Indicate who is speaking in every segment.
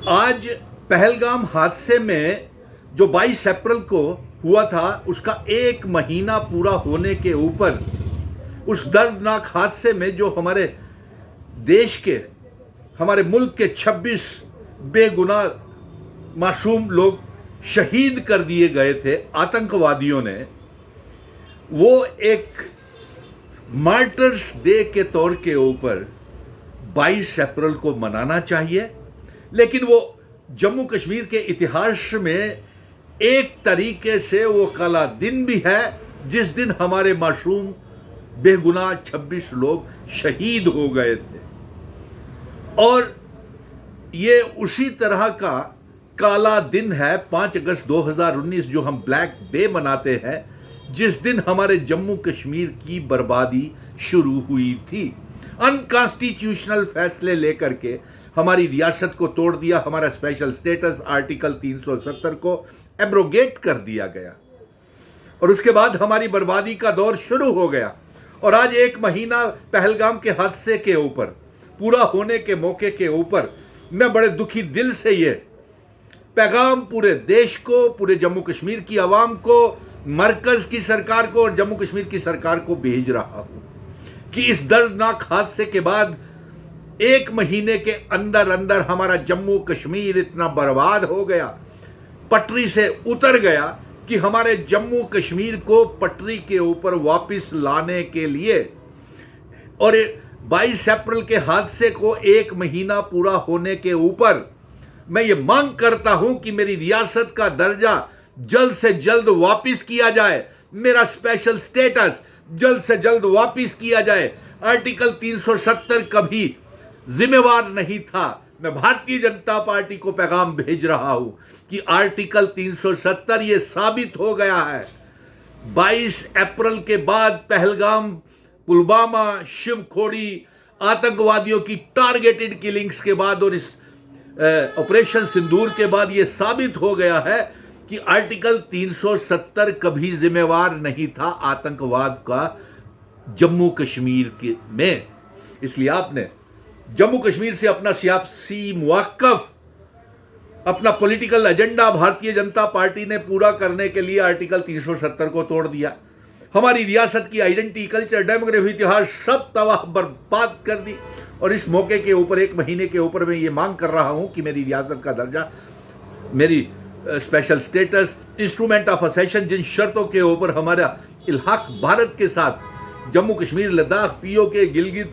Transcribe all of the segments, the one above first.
Speaker 1: आज पहलगाम हादसे में जो 22 अप्रैल को हुआ था, उसका एक महीना पूरा होने के ऊपर उस दर्दनाक हादसे में जो हमारे देश के, हमारे मुल्क के 26 बेगुनाह मासूम लोग शहीद कर दिए गए थे आतंकवादियों ने, वो एक मार्टर्स डे के तौर के ऊपर 22 अप्रैल को मनाना चाहिए। लेकिन वो जम्मू कश्मीर के इतिहास में एक तरीके से वो काला दिन भी है जिस दिन हमारे मासूम बेगुनाह 26 लोग शहीद हो गए थे। और ये उसी तरह का काला दिन है 5 अगस्त 2019 जो हम ब्लैक डे मनाते हैं, जिस दिन हमारे जम्मू कश्मीर की बर्बादी शुरू हुई थी। अनकॉन्स्टिट्यूशनल फैसले लेकर के हमारी रियासत को तोड़ दिया, हमारा स्पेशल स्टेटस आर्टिकल 370 को एब्रोगेट कर दिया गया और उसके बाद हमारी बर्बादी का दौर शुरू हो गया। और आज एक महीना पहलगाम के हादसे के ऊपर पूरा होने के मौके के ऊपर मैं बड़े दुखी दिल से ये पैगाम पूरे देश को, पूरे जम्मू कश्मीर की आवाम को, मरकज की सरकार को और जम्मू कश्मीर की सरकार को भेज रहा हूं कि इस दर्दनाक हादसे के बाद एक महीने के अंदर अंदर हमारा जम्मू कश्मीर इतना बर्बाद हो गया, पटरी से उतर गया कि हमारे जम्मू कश्मीर को पटरी के ऊपर वापस लाने के लिए और 22 अप्रैल के हादसे को एक महीना पूरा होने के ऊपर मैं ये मांग करता हूं कि मेरी रियासत का दर्जा जल्द से जल्द वापस किया जाए, मेरा स्पेशल स्टेटस जल्द से जल्द वापस किया जाए। आर्टिकल 370 कभी जिम्मेवार नहीं था। मैं भारतीय जनता पार्टी को पैगाम भेज रहा हूं कि आर्टिकल 370 ये साबित हो गया है। 22 अप्रैल के बाद पहलगाम, पुलवामा, शिवखोड़ी आतंकवादियों की टारगेटेड किलिंग्स के बाद और इस ऑपरेशन सिंदूर के बाद ये साबित हो गया है कि आर्टिकल 370 कभी जिम्मेवार नहीं था आतंकवाद का जम्मू कश्मीर के में। इसलिए आपने जम्मू कश्मीर से अपना सियासी मुवाक्कफ, अपना political agenda Bharatiya Janata party ने पूरा करने के लिए आर्टिकल 370 को तोड़ दिया। हमारी रियासत की आइडेंटिटी, कल्चर, डेमोग्राफी, इतिहास सब तबाह बर्बाद कर दी। और इस मौके के ऊपर, एक महीने के ऊपर मैं ये मांग कर रहा हूं कि मेरी रियासत का दर्जा, मेरी स्पेशल स्टेटस, इंस्ट्रूमेंट ऑफ असेशन, जिन शर्तों के ऊपर हमारा इल्हाक भारत के साथ जम्मू कश्मीर, लद्दाख, पीओके, गिलगित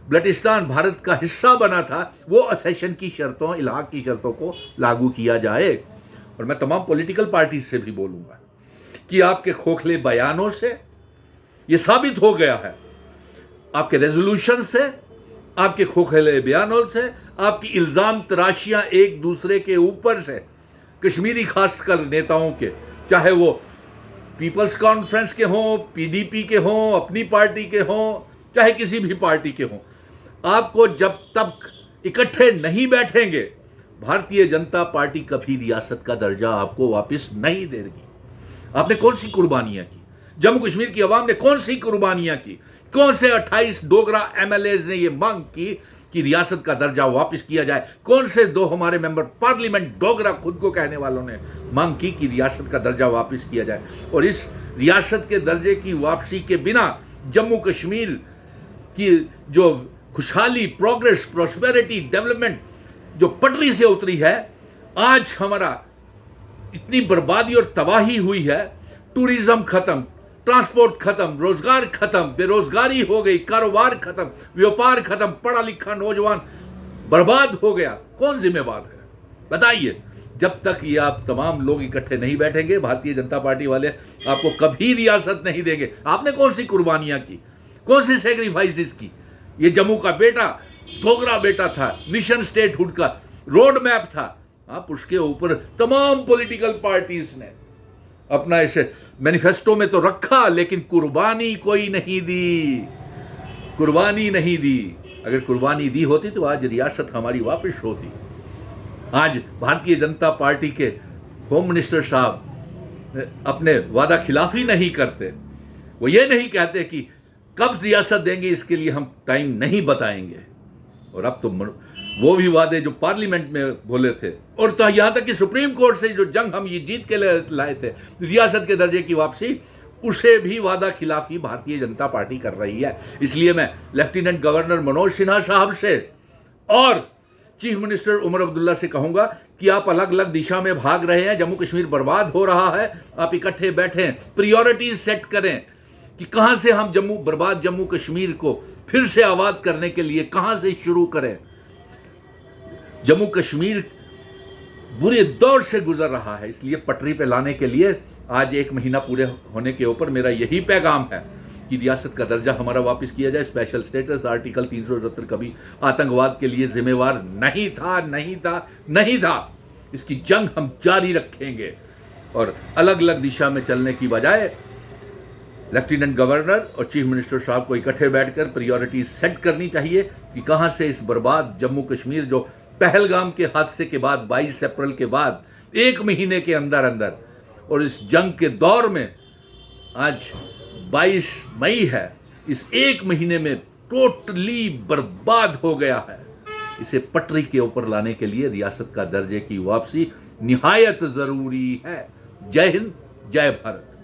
Speaker 1: बल्टिस्तान भारत का हिस्सा बना था, वो असेशन की शर्तों, इल्हाक की शर्तों को लागू किया जाए। और मैं तमाम पॉलिटिकल पार्टी से भी बोलूंगा कि आपके खोखले बयानों से ये साबित हो गया है, आपके रेजोल्यूशन से, आपके खोखले बयानों से, आपकी इल्ज़ाम तराशियां एक दूसरे के ऊपर से, कश्मीरी खासकर नेताओं के, चाहे वो पीपल्स कॉन्फ्रेंस के हों, पीडीपी के हों, अपनी पार्टी के हों, चाहे किसी भी पार्टी के हों, आपको जब तक इकट्ठे नहीं बैठेंगे, भारतीय जनता पार्टी कभी रियासत का दर्जा आपको वापस नहीं देगी। आपने कौन सी कुर्बानियां की? जम्मू कश्मीर की आवाम ने कौन सी कुर्बानियां की? कौन से 28 डोगरा एमएलएज ने यह मांग की कि रियासत का दर्जा वापस किया जाए? कौन से 2 हमारे मेंबर पार्लियामेंट डोगरा खुद को कहने वालों ने मांग की कि रियासत का दर्जा वापस किया जाए? और इस रियासत के दर्जे की वापसी के बिना जम्मू कश्मीर की जो खुशहाली, प्रोग्रेस, प्रॉस्पेरिटी, डेवलपमेंट जो पटरी से उतरी है, आज हमारा इतनी बर्बादी और तबाही हुई है। टूरिज्म खत्म, ट्रांसपोर्ट खत्म, रोजगार खत्म, बेरोजगारी हो गई, कारोबार खत्म, व्यापार खत्म, पढ़ा लिखा नौजवान बर्बाद हो गया। कौन जिम्मेवार है बताइए? जब तक ये आप तमाम लोग इकट्ठे नहीं बैठेंगे, भारतीय जनता पार्टी वाले आपको कभी रियासत नहीं देंगे। आपने कौन सी कुर्बानियां की, कौन सी सेक्रीफाइसेस की? ये जम्मू का बेटा, डोगरा बेटा था, मिशन स्टेटहुड का रोड मैप था। आप उसके ऊपर तमाम पॉलिटिकल पार्टीज ने अपना इसे मैनिफेस्टो में तो रखा, लेकिन कुर्बानी कोई नहीं दी, कुर्बानी नहीं दी। अगर कुर्बानी दी होती तो आज रियासत हमारी वापस होती। आज भारतीय जनता पार्टी के होम मिनिस्टर साहब अपने वादा खिलाफी नहीं करते। वो ये नहीं कहते कि कब रियासत देंगे, इसके लिए हम टाइम नहीं बताएंगे। और अब तो वो भी वादे जो पार्लियामेंट में बोले थे, और तो यहाँ तक कि सुप्रीम कोर्ट से जो जंग हम ये जीत के लाए थे रियासत के दर्जे की वापसी, उसे भी वादा खिलाफी भारतीय जनता पार्टी कर रही है। इसलिए मैं लेफ्टिनेंट गवर्नर मनोज सिन्हा साहब से और चीफ मिनिस्टर उमर अब्दुल्ला से कहूंगा कि आप अलग अलग दिशा में भाग रहे हैं, जम्मू कश्मीर बर्बाद हो रहा है, आप इकट्ठे बैठें, प्रायोरिटीज सेट करें कि कहां से हम बर्बाद जम्मू कश्मीर को फिर से आबाद करने के लिए कहां से शुरू करें। जम्मू कश्मीर बुरे दौर से गुजर रहा है, इसलिए पटरी पे लाने के लिए आज 1 महीना पूरे होने के ऊपर मेरा यही पैगाम है कि रियासत का दर्जा हमारा वापस किया जाए। स्पेशल स्टेटस आर्टिकल 370 कभी आतंकवाद के लिए जिम्मेवार नहीं था। इसकी जंग हम जारी रखेंगे और अलग अलग दिशा में चलने की बजाय लेफ्टिनेंट गवर्नर और चीफ मिनिस्टर साहब को इकट्ठे बैठकर प्रायोरिटी सेट करनी चाहिए कि कहां से इस बर्बाद जम्मू कश्मीर जो पहलगाम के हादसे के बाद 22 अप्रैल के बाद 1 महीने के अंदर अंदर और इस जंग के दौर में आज 22 मई है, इस 1 महीने में टोटली बर्बाद हो गया है। इसे पटरी के ऊपर लाने के लिए रियासत का दर्जे की वापसी निहायत जरूरी है। जय हिंद, जय भारत।